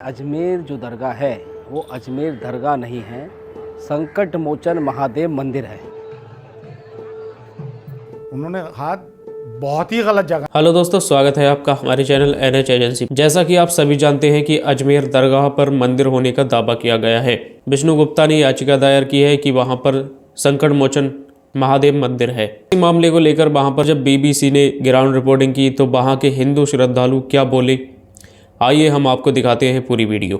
अजमेर जो दरगाह है वो अजमेर दरगाह नहीं है, संकट मोचन महादेव मंदिर है। उन्होंने हाथ बहुत ही गलत जगह। हेलो दोस्तों, स्वागत है आपका हमारे चैनल NH एजेंसी। जैसा कि आप सभी जानते हैं कि अजमेर दरगाह पर मंदिर होने का दावा किया गया है। विष्णु गुप्ता ने याचिका दायर की है कि वहां पर संकट मोचन महादेव मंदिर है। इस मामले को लेकर वहां पर जब BBC ने ग्राउंड रिपोर्टिंग की तो वहां के हिंदू श्रद्धालु क्या बोले, आइए हम आपको दिखाते हैं पूरी वीडियो।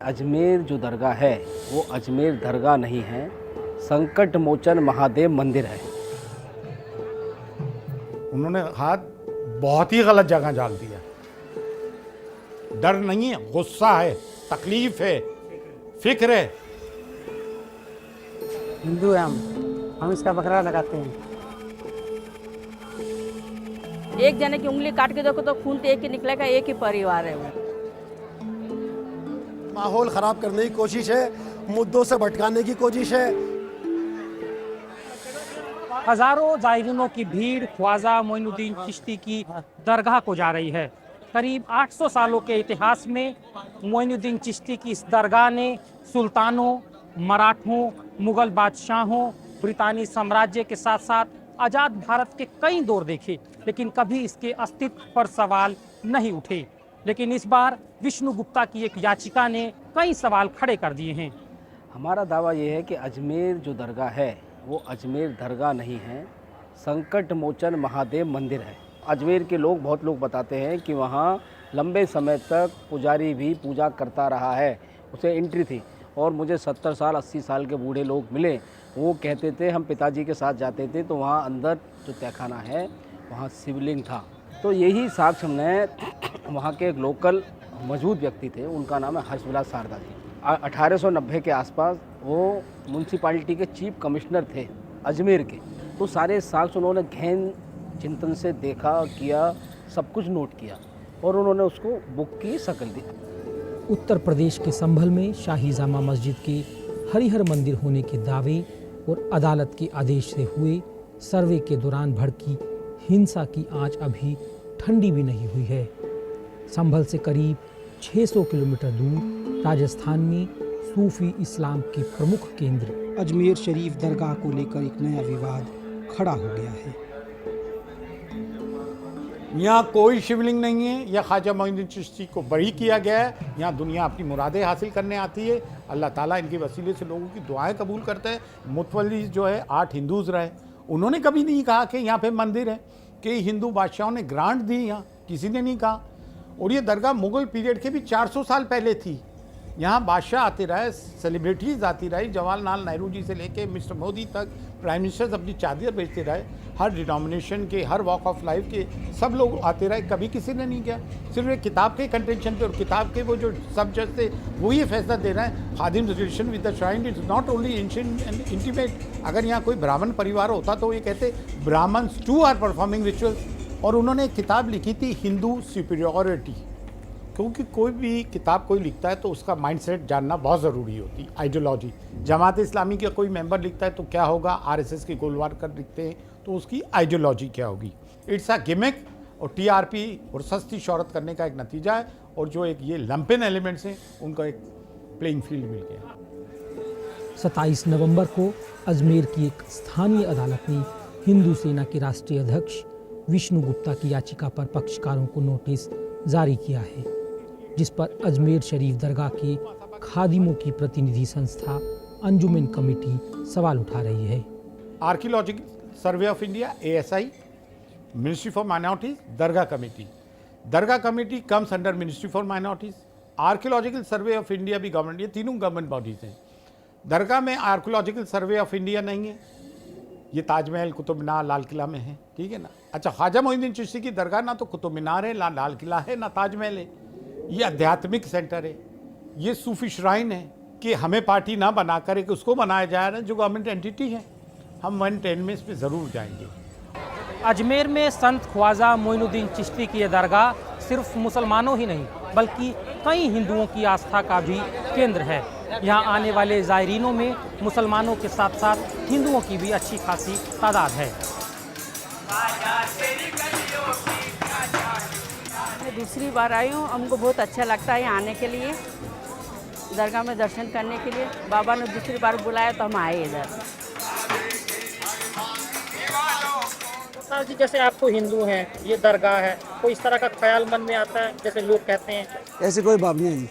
अजमेर जो दरगाह है वो अजमेर दरगाह नहीं है, संकट मोचन महादेव मंदिर है। उन्होंने हाथ बहुत ही गलत जगह डाल दिया। डर नहीं है, गुस्सा है, तकलीफ है, फिक्र है। हिंदू है हम इसका बकरा लगाते हैं। एक जने की उंगली काट के देखो तो खून तो एक ही निकलेगा, एक ही परिवार है वो। माहौल खराब करने की कोशिश है, मुद्दों से भटकाने की कोशिश है। हजारों जायरीनों की भीड़ ख्वाजा मोइनुद्दीन चिश्ती की दरगाह को जा रही है। करीब 800 सालों के इतिहास में मोइनुद्दीन चिश्ती की इस दरगाह ने सुल्तानों, मराठों, मुगल बादशाहों, ब्रितानी साम्राज्य के साथ साथ आज़ाद भारत के कई दौर देखे, लेकिन कभी इसके अस्तित्व पर सवाल नहीं उठे। लेकिन इस बार विष्णु गुप्ता की एक याचिका ने कई सवाल खड़े कर दिए हैं। हमारा दावा ये है कि अजमेर जो दरगाह है वो अजमेर दरगाह नहीं है, संकट मोचन महादेव मंदिर है। अजमेर के बहुत लोग बताते हैं कि वहाँ लंबे समय तक पुजारी भी पूजा करता रहा है, उसे एंट्री थी। और मुझे 70 साल 80 साल के बूढ़े लोग मिले, वो कहते थे हम पिताजी के साथ जाते थे तो वहाँ अंदर जो तहखाना है वहाँ शिवलिंग था। तो यही साक्ष्य हमने वहाँ के एक लोकल मौजूद व्यक्ति थे, उनका नाम है हर्षविलास शारदा जी। 1890 के आसपास वो म्यूनसिपालिटी के चीफ कमिश्नर थे अजमेर के। तो सारे साक्ष्य उन्होंने गहन चिंतन से देखा, किया, सब कुछ नोट किया और उन्होंने उसको बुक की शक्ल दी। उत्तर प्रदेश के संभल में शाही जामा मस्जिद के हरिहर मंदिर होने के दावे और अदालत के आदेश से हुए सर्वे के दौरान भड़की हिंसा की आंच अभी ठंडी भी नहीं हुई है। संभल से करीब 600 किलोमीटर दूर राजस्थान में सूफी इस्लाम के प्रमुख केंद्र अजमेर शरीफ दरगाह को लेकर एक नया विवाद खड़ा हो गया है। यहाँ कोई शिवलिंग नहीं है, यह ख्वाजा मोइनुद्दीन चिश्ती को बरी किया गया है। यहाँ दुनिया अपनी मुरादें हासिल करने आती है। अल्लाह ताला इनके वसीले से लोगों की दुआएं कबूल करता है। मुतवल्ली जो है 8 हिंदूज रहे, उन्होंने कभी नहीं कहा कि यहाँ पे मंदिर है। कई हिंदू बादशाहों ने ग्रांट दी, यहाँ किसी ने नहीं कहा। और ये दरगाह मुगल पीरियड के भी 400 साल पहले थी। यहाँ बादशाह आते रहे, सेलिब्रिटीज़ आती रही, जवाहरलाल नेहरू जी से लेके मिस्टर मोदी तक प्राइम मिनिस्टर्स अपनी चादर बेचते रहे। हर डिनोमिनेशन के, हर वॉक ऑफ लाइफ के सब लोग आते रहे, कभी किसी ने नहीं किया। सिर्फ एक किताब के कंटेंशन पे और किताब के वो जो सब्जेक्ट थे वो ये फैसला दे रहे हैं। खादिम relation with the shrine is not only ancient and intimate. अगर यहाँ कोई ब्राह्मण परिवार होता तो ये कहते Brahmins too are performing rituals. और उन्होंने एक किताब लिखी थी हिंदू सुपीरियरिटी, क्योंकि कोई भी किताब कोई लिखता है तो उसका माइंडसेट जानना बहुत ज़रूरी होती। आइडियोलॉजी, जमात इस्लामी का कोई मेंबर लिखता है तो क्या होगा, RSS के गोलवारकर लिखते हैं तो उसकी आइडियोलॉजी क्या होगी। इट्स अ गिमिक और TRP और सस्ती शोहरत करने का एक नतीजा है। और जो एक ये लंपेन एलिमेंट्स हैं उनका एक प्लेइंग फील्ड मिल गया। 27 नवंबर को अजमेर की एक स्थानीय अदालत ने हिंदू सेना के राष्ट्रीय अध्यक्ष विष्णु गुप्ता की याचिका पर पक्षकारों को नोटिस जारी किया है, जिस पर अजमेर शरीफ दरगाह के खादिमों की प्रतिनिधि संस्था अंजुमन कमेटी सवाल उठा रही है। Archaeological survey of India ASI, ministry for minorities, Dargah committee comes under ministry for minorities. Archaeological survey of India भी गवर्नमेंट, ये तीनों गवर्नमेंट बॉडीज हैं। दरगाह में आर्कियोलॉजिकल सर्वे ऑफ इंडिया नहीं है। ये ताजमहल, कुतुब मीनार, लाल किला में है, ठीक है ना। अच्छा, ख्वाजा मोइनुद्दीन चिश्ती की दरगाह ना तो कुतुब मीनार है, ना लाल किला है, ना ताजमहल है। ये आध्यात्मिक सेंटर है, ये सूफी श्राइन है कि हमें पार्टी ना बनाकर एक उसको बनाया जा रहा है जो गवर्नमेंट एंटिटी है। हम 110 में इस पर ज़रूर जाएंगे। अजमेर में संत ख्वाजा मोइनुद्दीन चिश्ती की यह दरगाह सिर्फ मुसलमानों ही नहीं बल्कि कई हिंदुओं की आस्था का भी केंद्र है। यहाँ आने वाले ज़ायरीनों में मुसलमानों के साथ साथ हिंदुओं की भी अच्छी खासी तादाद है। दूसरी बार आई हूँ, हमको बहुत अच्छा लगता है यहाँ आने के लिए, दरगाह में दर्शन करने के लिए। बाबा ने दूसरी बार बुलाया तो हम आए इधर। सर जी, जैसे आप तो हिंदू हैं, ये दरगाह है, कोई इस तरह का ख्याल मन में आता है जैसे लोग कहते हैं? ऐसी कोई बात नहीं है जी,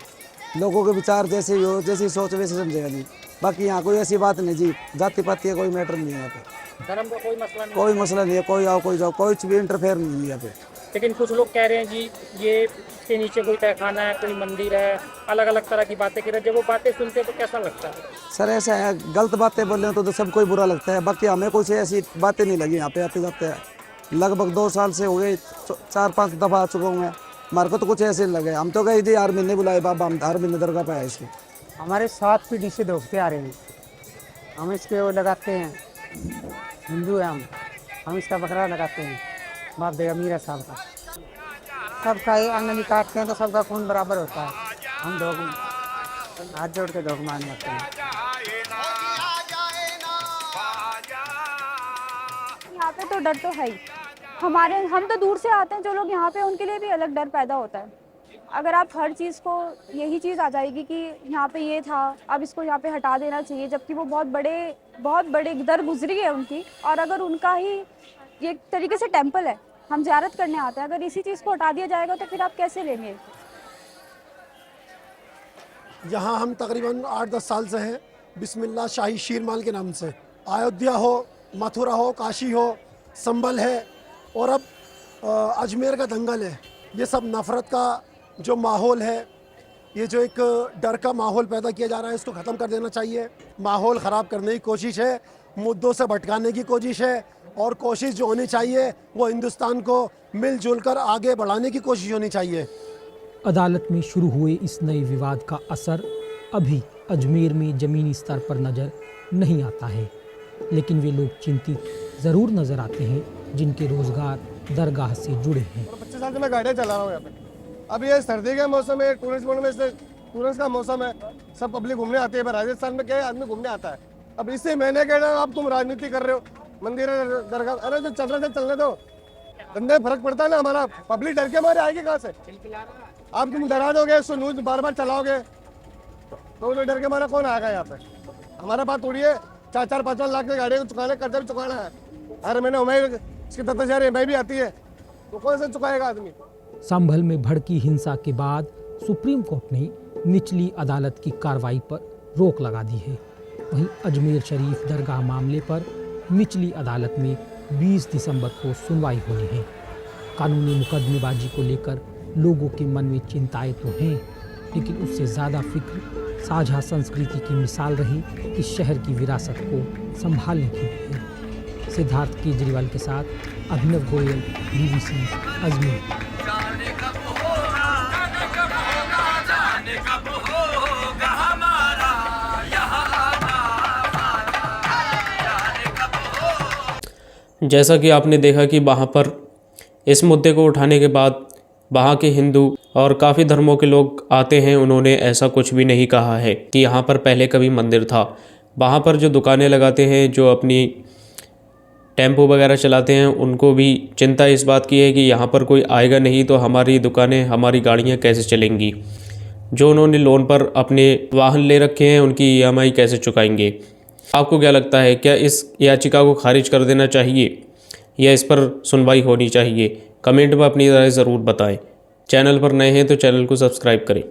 लोगों के विचार जैसे ही हो, जैसी सोच वैसे समझेगा जी। बाकी यहाँ कोई ऐसी बात नहीं जी, जाति पाति का कोई मैटर नहीं है यहाँ पे, धर्म का कोई मसला नहीं? कोई मसला नहीं है, कोई आओ कोई जाओ, कोई भी इंटरफेयर नहीं है यहाँ पे। लेकिन कुछ लोग कह रहे हैं जी ये के नीचे कोई तहखाना है, कोई मंदिर है, अलग अलग तरह की बातें कर रहे हैं। जब वो बातें सुनते हैं तो कैसा लगता है? सर ऐसा है, गलत बातें बोल रहे हो तो सबको ही बुरा लगता है। बाकी हमें कुछ ऐसी बातें नहीं लगी यहाँ पे आते जाते हैं, लगभग 2 साल से हो गए, 4-5 दफ़ा आ चुका हूँ मैं। हमारे को तो कुछ ऐसे लगे, हम तो गए जी हर महीने बुलाए बाबा, हम हर महीने दरगाह पे आए इसके। हमारे 7 पीढ़ी से दोस्ते आ रहे हैं, हम इसके वो लगाते हैं, हिंदू है हम इसका बकरा लगाते हैं बाप बेगा मीरा साहब का। सबका अंगनी काटते हैं तो सबका खून बराबर होता है। हम लोग हाथ जोड़ के दोग मान लगते हैं। यहाँ पे तो डर तो है ही, हम तो दूर से आते हैं, जो लोग यहाँ पे उनके लिए भी अलग डर पैदा होता है। अगर आप हर चीज़ को, यही चीज़ आ जाएगी कि यहाँ पे ये था, अब इसको यहाँ पे हटा देना चाहिए, जबकि वो बहुत बड़े दर गुजरी है उनकी। और अगर उनका ही एक तरीके से टेम्पल है, हम ज़ियारत करने आते हैं, अगर इसी चीज़ को हटा दिया जाएगा तो फिर आप कैसे लेंगे? यहाँ हम तकरीबन 8-10 साल से हैं, बिस्मिल्लाह शाही शीरमाल के नाम से। अयोध्या हो, मथुरा हो, काशी हो, संभल है, और अब अजमेर का दंगल है। ये सब नफ़रत का जो माहौल है, ये जो एक डर का माहौल पैदा किया जा रहा है, इसको ख़त्म कर देना चाहिए। माहौल ख़राब करने की कोशिश है, मुद्दों से भटकाने की कोशिश है, और कोशिश जो होनी चाहिए वो हिंदुस्तान को मिलजुल कर आगे बढ़ाने की कोशिश होनी चाहिए। अदालत में शुरू हुए इस नए विवाद का असर अभी अजमेर में ज़मीनी स्तर पर नज़र नहीं आता है, लेकिन वे लोग चिंतित ज़रूर नज़र आते हैं जिनके रोज़गार दरगाह से जुड़े हैं। 25 साल से मैं गाड़ियाँ चला रहा हूँ यहाँ पे। अब ये सर्दी का मौसम है, टूरिस्ट का मौसम है, सब पब्लिक घूमने आती है। राजस्थान में क्या है, आदमी घूमने आता है। अब इससे मैंने कह रहा अब तुम राजनीति कर रहे हो, मंदिर दरगाह, अरे जो चल रहा था चलने दो, धंधे फर्क पड़ता है ना हमारा। पब्लिक डर के मारे आएगी कहाँ से? आप तुम डरा दोगे, उसको न्यूज बार बार चलाओगे तो डर के मारा कौन आएगा यहाँ पे? हमारा बात थोड़ी है 4-5 लाख की गाड़ी को चुकाने, कर्जा भी चुकाना है हर महीने। हमें इसकी 10,000 EMI भी आती है, तो कौन से चुकाएगा आदमी? संभल में भड़की हिंसा के बाद सुप्रीम कोर्ट ने निचली अदालत की कार्रवाई पर रोक लगा दी है। वहीं अजमेर शरीफ दरगाह मामले पर निचली अदालत में 20 दिसंबर को सुनवाई होनी है। कानूनी मुकदमेबाजी को लेकर लोगों के मन में चिंताएं तो हैं, लेकिन उससे ज़्यादा फिक्र साझा संस्कृति की मिसाल रही इस शहर की विरासत को संभालने की भी है। सिद्धार्थ केजरीवाल के साथ अभिनव गोयल, BBC अजमेर। जैसा कि आपने देखा कि वहाँ पर इस मुद्दे को उठाने के बाद वहाँ के हिंदू और काफ़ी धर्मों के लोग आते हैं, उन्होंने ऐसा कुछ भी नहीं कहा है कि यहाँ पर पहले कभी मंदिर था। वहाँ पर जो दुकानें लगाते हैं, जो अपनी टेम्पो वगैरह चलाते हैं, उनको भी चिंता इस बात की है कि यहाँ पर कोई आएगा नहीं तो हमारी दुकानें, हमारी गाड़ियाँ कैसे चलेंगी। जो उन्होंने लोन पर अपने वाहन ले रखे हैं, उनकी EMI कैसे चुकाएंगे। आपको क्या लगता है, क्या इस याचिका को खारिज कर देना चाहिए या इस पर सुनवाई होनी चाहिए? कमेंट में अपनी राय ज़रूर बताएं। चैनल पर नए हैं तो चैनल को सब्सक्राइब करें।